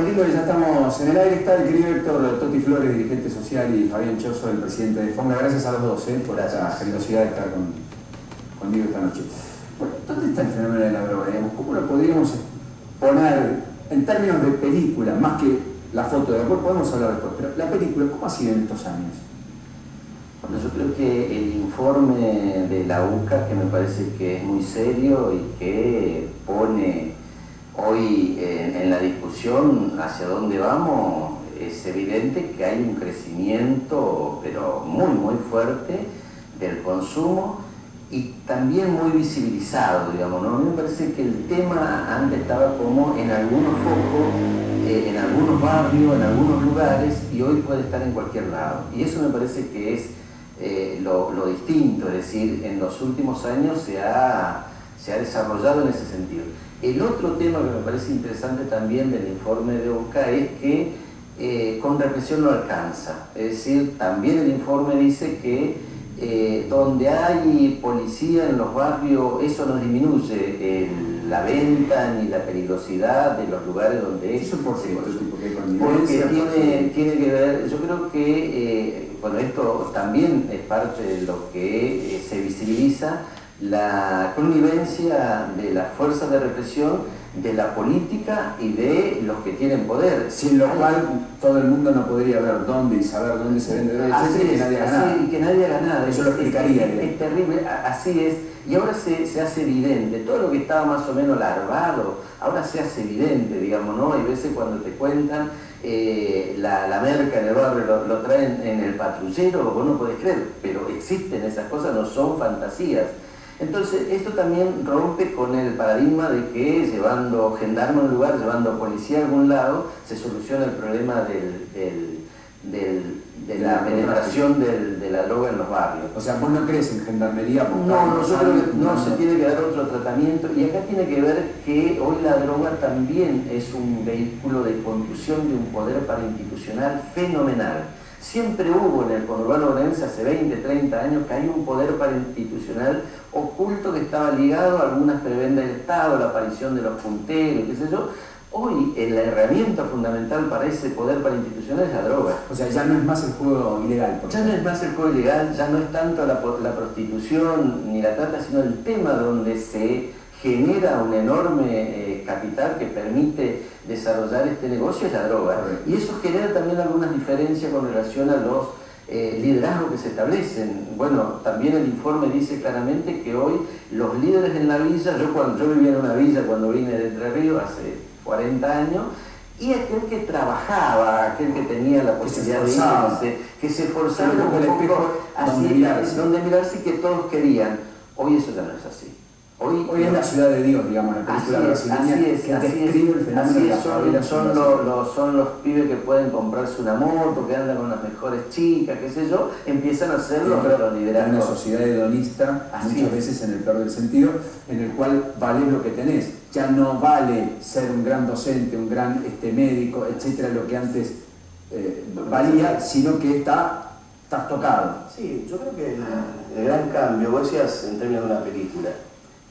prometiendo que ya estamos en el aire. Está el querido Héctor Toti Flores, dirigente social, y Fabián Choso, el presidente de FONGA. Gracias a los dos por esta generosidad de estar conmigo esta noche. Bueno, ¿dónde está el fenómeno de la droga? Digamos, ¿cómo lo podríamos poner en términos de película? Más que la foto de después, podemos hablar después, pero la película, ¿cómo ha sido en estos años? Bueno, yo creo que el informe de la UCA, que me parece que es muy serio y que pone hoy en la discusión hacia dónde vamos, es evidente que hay un crecimiento, pero muy fuerte, del consumo y también muy visibilizado, digamos, ¿no? A mí me parece que el tema antes estaba como en algunos focos, en algunos barrios, en algunos lugares, y hoy puede estar en cualquier lado. Y eso me parece que es lo distinto, es decir, en los últimos años se ha desarrollado en ese sentido. El otro tema que me parece interesante también del informe de OCA es que con represión no alcanza. Es decir, también el informe dice que donde hay policía en los barrios, eso no disminuye la venta ni la peligrosidad de los lugares donde es. ¿Eso por qué? Porque tiene que ver, yo creo que, bueno, esto también es parte de lo que se visibiliza, la connivencia de las fuerzas de represión, de la política y de los que tienen poder. Sin lo cual todo el mundo no podría ver dónde y saber dónde se vende droga, y que nadie haga nada. Y que nadie haga nada. Eso lo explicaría. Es terrible, así es. Y ahora se hace evidente, todo lo que estaba más o menos larvado, ahora se hace evidente, digamos, ¿no? Hay veces cuando te cuentan la merca en el barrio, lo traen en el patrullero, vos no podés creer, pero existen esas cosas, no son fantasías. Entonces, esto también rompe con el paradigma de que llevando gendarme a un lugar, llevando policía a algún lado, se soluciona el problema de la penetración de la droga en los barrios. O sea, ¿vos no crees en gendarmería? No, yo creo que no, se tiene que dar otro tratamiento. Y acá tiene que ver que hoy la droga también es un vehículo de construcción de un poder parainstitucional fenomenal. Siempre hubo en el conurbano bonaerense hace 20, 30 años que hay un poder parainstitucional oculto que estaba ligado a algunas prebendas del Estado, la aparición de los punteros, qué sé yo. Hoy la herramienta fundamental para ese poder parainstitucional es la droga. O sea, ya no es más el juego ilegal. Ya no es más el juego ilegal, ya no es tanto la prostitución ni la trata, sino el tema donde se genera un enorme capital que permite desarrollar este negocio es la droga. Y eso genera también algunas diferencias con relación a los liderazgos que se establecen. Bueno, también el informe dice claramente que hoy los líderes en la villa, yo vivía en una villa cuando vine de Entre Ríos hace 40 años, y aquel que trabajaba, aquel que tenía la posibilidad de irse, que se esforzaba un poco así, donde mirarse y que todos querían. Hoy eso ya no es así. Hoy es la ciudad de Dios, digamos, la película brasileña que describe el fenómeno de la favela. Son los pibes que pueden comprarse una moto, que andan con las mejores chicas, qué sé yo, empiezan a hacerlo, pero liderando. Una sociedad hedonista, muchas veces en el peor del sentido, en el cual vale lo que tenés. Ya no vale ser un gran docente, un gran médico, etcétera, lo que antes valía, sino que estás tocado. Sí, yo creo que el gran cambio, vos decías en términos de una película,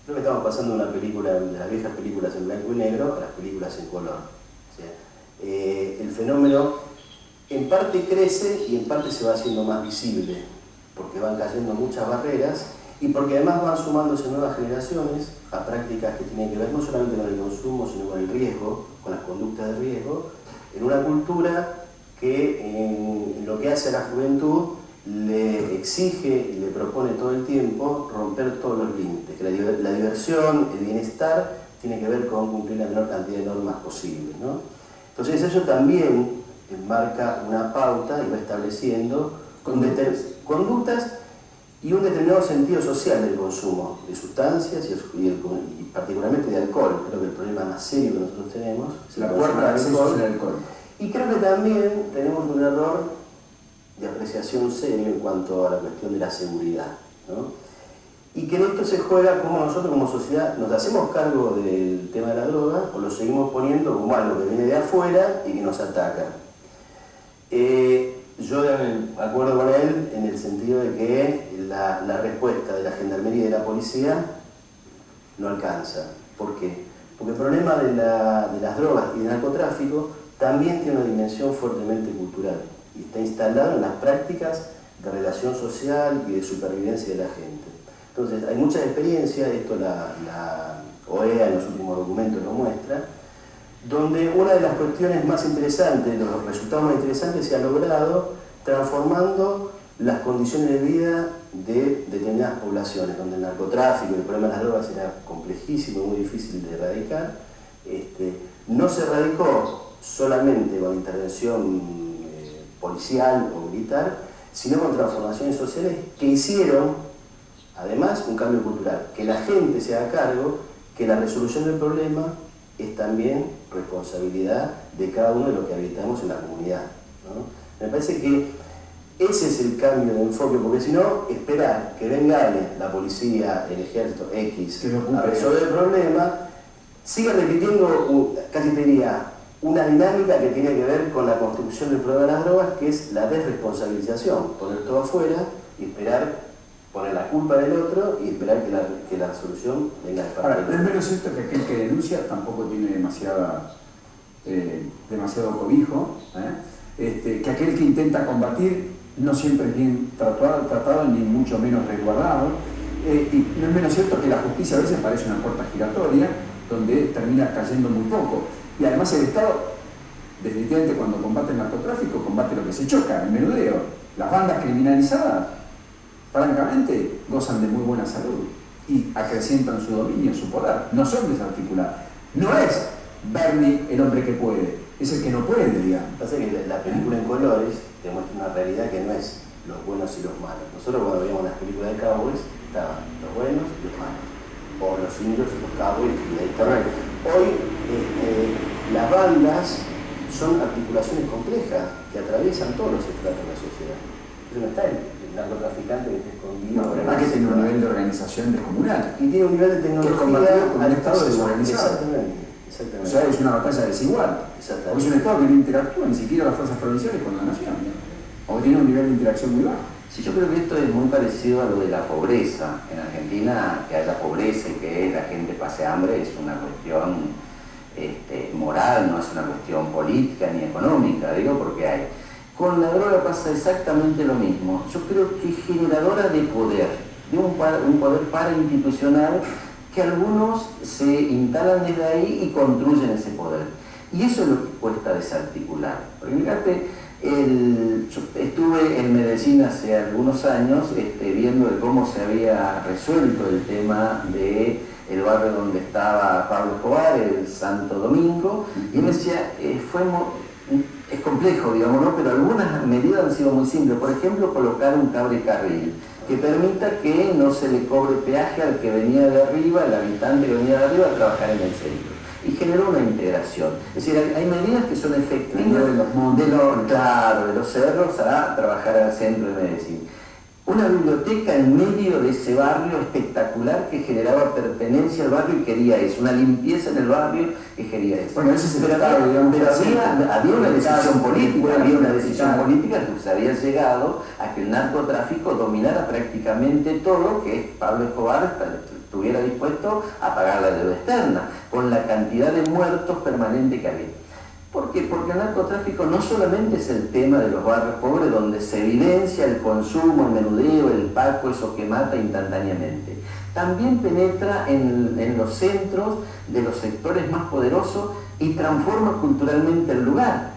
creo que estamos pasando de una película, de las viejas películas en blanco y negro a las películas en color. O sea, el fenómeno en parte crece y en parte se va haciendo más visible, porque van cayendo muchas barreras y porque además van sumándose nuevas generaciones a prácticas que tienen que ver no solamente con el consumo, sino con el riesgo, con las conductas de riesgo, en una cultura que en lo que hace a la juventud le exige y le propone todo el tiempo romper todos los límites, que la diversión, el bienestar, tiene que ver con cumplir la menor cantidad de normas posibles, ¿no? Entonces eso también marca una pauta y va estableciendo conductas y un determinado sentido social del consumo de sustancias y particularmente de alcohol. Creo que el problema más serio que nosotros tenemos es la puerta de acceso al alcohol. Y creo que también tenemos un error de apreciación serio en cuanto a la cuestión de la seguridad, ¿no? Y que en esto se juega como nosotros como sociedad nos hacemos cargo del tema de la droga o lo seguimos poniendo como algo que viene de afuera y que nos ataca. Yo me acuerdo con él en el sentido de que la respuesta de la gendarmería y de la policía no alcanza. ¿Por qué? Porque el problema de las drogas y del narcotráfico también tiene una dimensión fuertemente cultural y está instalado en las prácticas de relación social y de supervivencia de la gente. Entonces, hay mucha experiencia, esto la OEA en los últimos documentos lo muestra, donde una de las cuestiones más interesantes, los resultados más interesantes, se ha logrado transformando las condiciones de vida de determinadas poblaciones, donde el narcotráfico y el problema de las drogas era complejísimo y muy difícil de erradicar. No se erradicó solamente con intervención policial o militar, sino con transformaciones sociales que hicieron, además, un cambio cultural, que la gente se haga cargo, que la resolución del problema es también responsabilidad de cada uno de los que habitamos en la comunidad, ¿no? Me parece que ese es el cambio de enfoque, porque si no, esperar que venga la policía, el ejército X a resolver el problema, sigue repitiendo, casi te diría, una dinámica que tiene que ver con la construcción del problema de las drogas, que es la desresponsabilización, poner todo afuera y esperar, poner la culpa del otro y esperar que la resolución venga de parte del otro. Ahora, es menos cierto que aquel que denuncia tampoco tiene demasiado cobijo, que aquel que intenta combatir no siempre es bien tratado ni mucho menos resguardado, y no es menos cierto que la justicia a veces parece una puerta giratoria donde termina cayendo muy poco. Y además el Estado, definitivamente cuando combate el narcotráfico, combate lo que se choca, el menudeo. Las bandas criminalizadas, francamente, gozan de muy buena salud y acrecientan su dominio, su poder. No son desarticuladas. No es Bernie el hombre que puede, es el que no puede, digamos. Pasa que la película en colores te muestra una realidad que no es los buenos y los malos. Nosotros cuando veíamos las películas de cowboys, estaban los buenos y los malos. O los indios y los cowboys, y ahí está. Hoy las bandas son articulaciones complejas que atraviesan todos los estratos de la sociedad. Entonces no está el narcotraficante que está escondido. No, además que tiene un nivel de organización descomunal. Y tiene un nivel de tecnología que combatido con un Estado desorganizado. Exactamente. O sea, es una batalla desigual. Porque es un Estado que no interactúa ni siquiera las fuerzas provinciales con la nación, ¿no? O que tiene un nivel de interacción muy bajo. Sí, yo creo que esto es muy parecido a lo de la pobreza. En Argentina, que haya pobreza y que la gente pase hambre es una cuestión moral, no es una cuestión política ni económica, digo porque hay. Con la droga pasa exactamente lo mismo. Yo creo que es generadora de poder, de un poder parainstitucional que algunos se instalan desde ahí y construyen ese poder. Y eso es lo que cuesta desarticular. Porque fíjate, yo estuve en Medellín hace algunos años viendo de cómo se había resuelto el tema de el barrio donde estaba Pablo Escobar, el Santo Domingo, y me decía, es complejo, digamos, ¿no? Pero algunas medidas han sido muy simples. Por ejemplo, colocar un cable carril que permita que no se le cobre peaje al que venía de arriba, el habitante que venía de arriba, a trabajar en el centro. Y generó una integración. Es decir, hay medidas que son efectivas de los cerros a trabajar al centro de Medellín. Una biblioteca en medio de ese barrio espectacular que generaba pertenencia al barrio y quería eso, una limpieza en el barrio que quería eso. Bueno, ese es el Estado, digamos, pero había una decisión política, que se había llegado a que el narcotráfico dominara prácticamente todo, que Pablo Escobar estuviera dispuesto a pagar la deuda externa, con la cantidad de muertos permanente que había. ¿Por qué? Porque el narcotráfico no solamente es el tema de los barrios pobres donde se evidencia el consumo, el menudeo, el paco, eso que mata instantáneamente. También penetra en los centros de los sectores más poderosos y transforma culturalmente el lugar.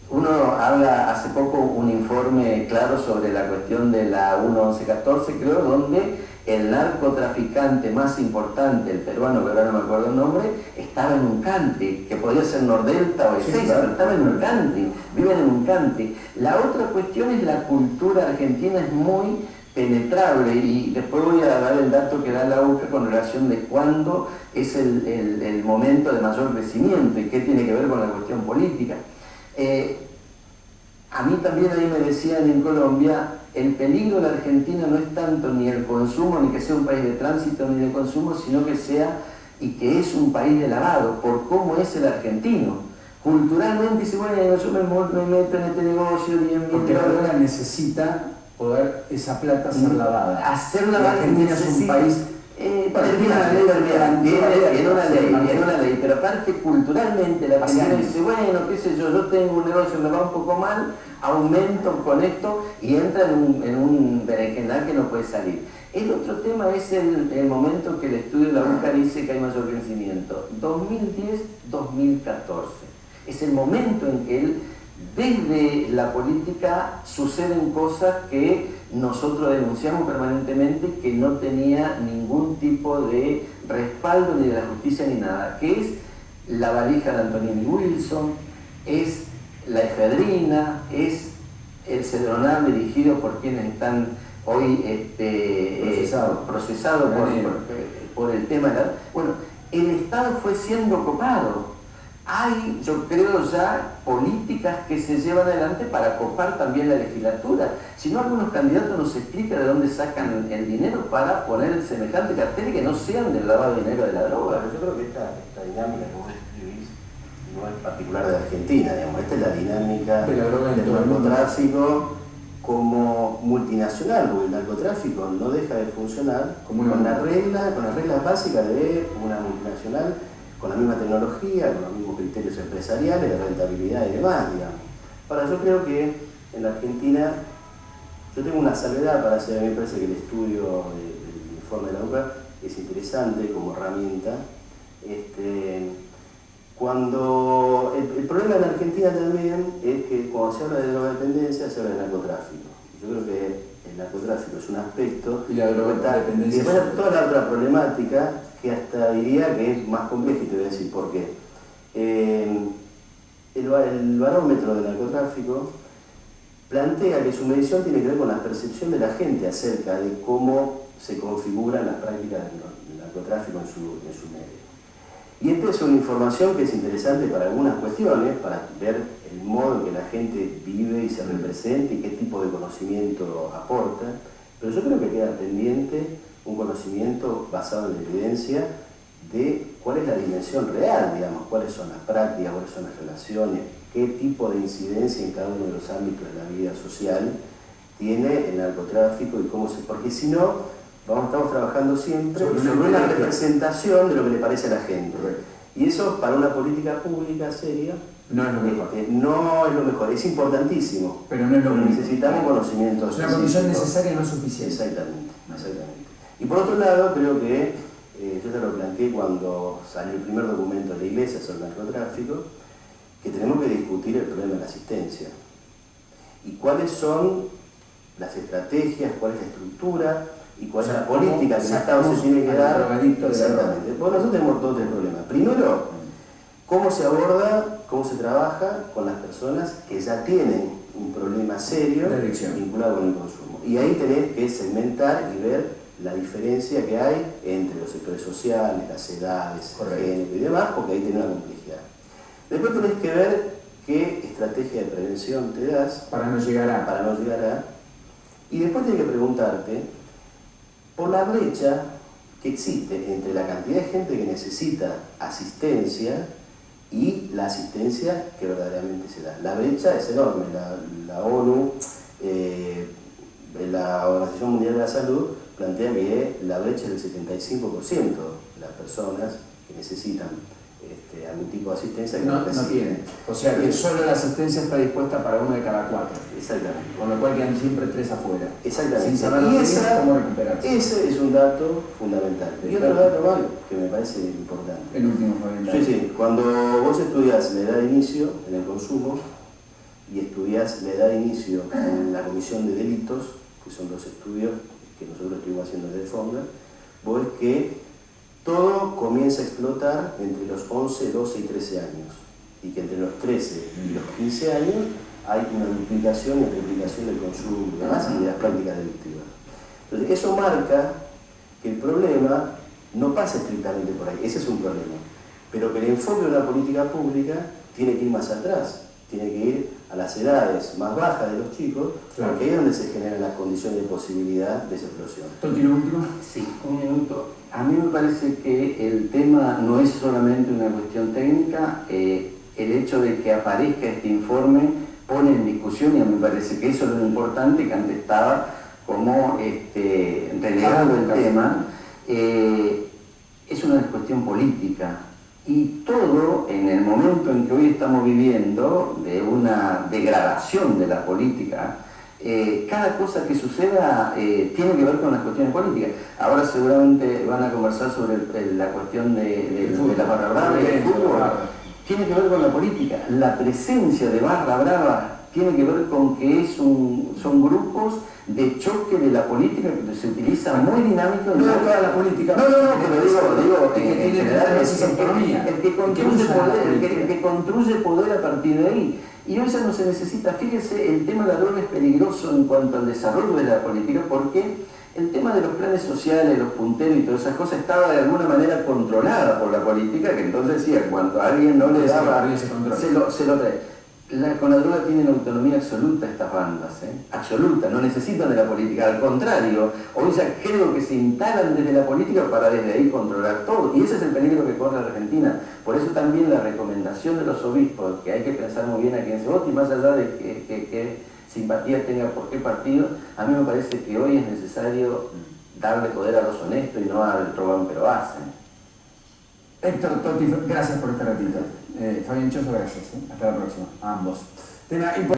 Uno habla hace poco un informe claro sobre la cuestión de la 1114, creo, donde el narcotraficante más importante, el peruano, que ahora no me acuerdo el nombre, estaba en un country, que podía ser Nordelta o Ezeiza, pero estaba en un country, viven en un country. La otra cuestión es la cultura argentina, es muy penetrable, y después voy a dar el dato que da la UCA con relación de cuándo es el momento de mayor crecimiento y qué tiene que ver con la cuestión política. A mí también ahí me decían en Colombia, el peligro de la Argentina no es tanto ni el consumo, ni que sea un país de tránsito ni de consumo, sino que sea y que es un país de lavado, por cómo es el argentino. Culturalmente dice, bueno, yo me meto en este negocio bien. Porque la droga necesita poder esa plata ser lavada. Hacer lavada. Argentina es un país Tiene una ley, pero aparte culturalmente la Argentina dice, bueno, qué sé yo tengo un negocio que me va un poco mal, aumento con esto y entra en un berenjenal que no puede salir. El otro tema es el momento que el estudio de la UCA dice que hay mayor crecimiento, 2010-2014. Es el momento en que desde la política suceden cosas que nosotros denunciamos permanentemente, que no tenía ningún tipo de respaldo ni de la justicia ni nada, que es la valija de Antonini Wilson, es la efedrina, es el Cedronal dirigido por quienes están hoy procesados por el tema de la... Bueno, el Estado fue siendo copado. Hay, yo creo, ya políticas que se llevan adelante para copar también la legislatura. Si no, algunos candidatos nos explican de dónde sacan el dinero para poner semejante cartel que no sean del lavado de dinero de la droga. Pero yo creo que esta dinámica que vos describís no es particular de Argentina, digamos. Esta es la dinámica del narcotráfico como multinacional, porque el narcotráfico no deja de funcionar con las reglas básicas de una multinacional, con la misma tecnología, con los mismos criterios empresariales, de rentabilidad y demás, digamos. Ahora, yo creo que en la Argentina, yo tengo una salvedad para hacer, a mí me parece que el estudio del informe de la UCA es interesante como herramienta. Cuando el problema en la Argentina también es que cuando se habla de drogodependencia se habla de narcotráfico. Yo creo que el narcotráfico es un aspecto y la drogodependencia y después toda la otra problemática que hasta diría que es más compleja, y te voy a decir por qué. El barómetro del narcotráfico plantea que su medición tiene que ver con la percepción de la gente acerca de cómo se configuran las prácticas del narcotráfico en su medio. Y esta es una información que es interesante para algunas cuestiones, para ver el modo en que la gente vive y se representa y qué tipo de conocimiento aporta, pero yo creo que queda pendiente un conocimiento basado en la evidencia de cuál es la dimensión real, digamos, cuáles son las prácticas, cuáles son las relaciones, qué tipo de incidencia en cada uno de los ámbitos de la vida social tiene el narcotráfico y cómo se... Porque si no, estamos trabajando siempre sobre una representación de lo que le parece a la gente. Y eso, para una política pública seria, no es lo mejor. No es lo mejor, es importantísimo. Pero no es lo mismo. Necesitamos conocimientos. Es una condición necesaria, no suficiente. Exactamente. Y por otro lado, creo que, yo ya lo planteé cuando salió el primer documento de la Iglesia sobre el narcotráfico, que tenemos que discutir el problema de la asistencia. Y cuáles son las estrategias, cuál es la estructura, y cuál es la política que el Estado se tiene que dar. Exactamente. Bueno, nosotros tenemos dos problemas. Primero, cómo se aborda, cómo se trabaja con las personas que ya tienen un problema serio vinculado con el consumo. Y ahí tenés que segmentar y ver la diferencia que hay entre los sectores sociales, las edades, el género y demás, porque ahí tenés una complejidad. Después tenés que ver qué estrategia de prevención te das para no llegar a. Y después tenés que preguntarte por la brecha que existe entre la cantidad de gente que necesita asistencia y la asistencia que verdaderamente se da. La brecha es enorme. La ONU, la Organización Mundial de la Salud, plantea que la brecha es del 75% de las personas que necesitan algún tipo de asistencia que no tienen. O sea que solo la asistencia está dispuesta para 1 de cada 4. Exactamente. Con lo cual quedan siempre 3 afuera. Exactamente. Sin saber cómo recuperarse. Ese es un dato fundamental. Y otro dato más que me parece importante. El último fundamental. Sí. Cuando vos estudias la edad de inicio en el consumo y estudias la edad de inicio en la comisión de delitos, que son los estudios que nosotros estuvimos haciendo desde FONDA, vos ves que todo comienza a explotar entre los 11, 12 y 13 años. Y que entre los 13 y los 15 años hay una duplicación y triplicación del consumo y demás y de las prácticas delictivas. Entonces, eso marca que el problema no pasa estrictamente por ahí, ese es un problema. Pero que el enfoque de una política pública tiene que ir más atrás, tiene que ir a las edades más bajas de los chicos, porque ahí es donde se generan las condiciones de posibilidad de esa explosión. ¿Tiene un último? Sí, un minuto. A mí me parece que el tema no es solamente una cuestión técnica, el hecho de que aparezca este informe pone en discusión, y a mí me parece que eso es lo importante, que antes estaba como relegado el tema, es una cuestión política. Y todo en el momento en que hoy estamos viviendo, de una degradación de la política, cada cosa que suceda tiene que ver con las cuestiones políticas. Ahora seguramente van a conversar sobre la cuestión de la barra brava y el fútbol. Tiene que ver con la política. La presencia de barra brava tiene que ver con que son grupos de choque de la política que se utilizan muy dinámicos. No toda la política. No, pero digo en general es autonomía. El que construye poder a partir de ahí. Y hoy ya no se necesita, fíjese, el tema de la droga es peligroso en cuanto al desarrollo de la política, porque el tema de los planes sociales, los punteros y todas esas cosas estaba de alguna manera controlada por la política, que entonces decía, cuando a alguien no le daba, se lo trae. Con la droga tienen autonomía absoluta estas bandas, absoluta, no necesitan de la política, al contrario, hoy ya creo que se instalan desde la política para desde ahí controlar todo, y ese es el peligro que corre Argentina. Por eso también la recomendación de los obispos, que hay que pensar muy bien a quién se vota, y más allá de que simpatía tenga por qué partido, a mí me parece que hoy es necesario darle poder a los honestos y no al roban pero hacen. Héctor Totti, gracias por este ratito. Fabián Choso, gracias. Hasta la próxima, a ambos.